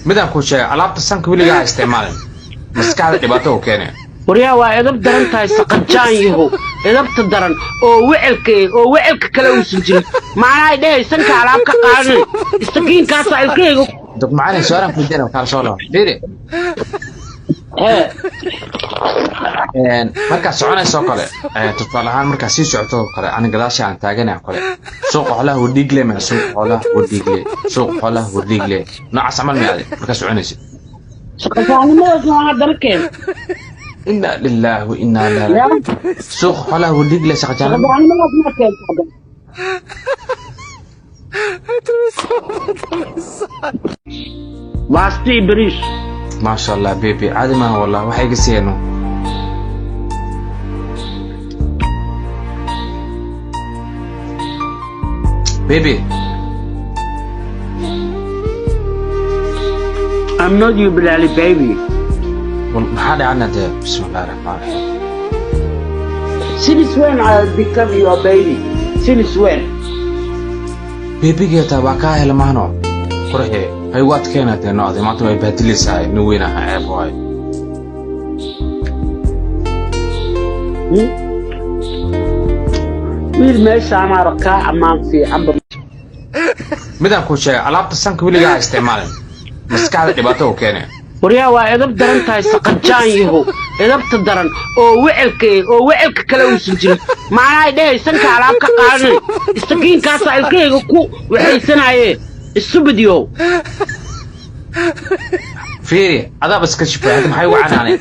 midaan ku sheegay alaabta sanka wiligaa isticmaalin maskaxda dhibaato keenay وريا وإذا بدرن تاي سقطان يهو إذا بتدرن أو وعلك كلا وسجل معنا إيديه سنك على أبك قارن استقين كاسا الكيغو دك معنا سؤال في الدنيا وكان سؤال ديري marka soconayso kale tusaale ahaan marka si socoto kale aan gadaasha aan taaganaa kale suuq xoolaha wadiigle ma suuq xoolaha wadiigle noocaas amal miyaade marka soconayso shaqaalaha darkeen inna lillahi wa inna ilaihi raaji'uun suuq xoolaha wadiigle shaqaalaha waasti bariis ما شاء الله بيبي عادي ما والله وحي قسينو بيبي I'm not you Bilali baby والله حالي عنا ده بسم الله الرحمن الرحيم Since when I'll become your baby Since when بيبي جيتا باكاهي لمانو قرحي هاي وقت كانت ناضي ما تبغى يبهدلي ساي نوينا عيب واي ويل ماشي أنا ركع أمام في عم midaan ku sheegay alaabta sanka wiligaa isticmaalin maskaxda dhibaato keenay وريا وإذا بدرن تاي سقطان يهو إذا بتدرن أو وعلك كلا وسجل معنا إيديه سنك على أبك قارن استقين كاسا الكيغو كو وحي سنعيه السبديو فيري هذا بس كشف هذا ما حيوعنا عليه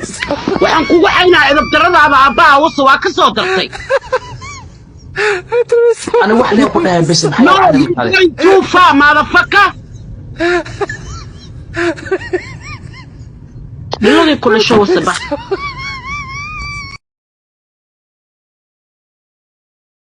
waxaan kugu xaynaa idab darada aabbaha wasa waa ka soo dartay أنا واحد يقول لها بس ما حيوعنا عليه tuufa motherfucker dhilladii kula show sabax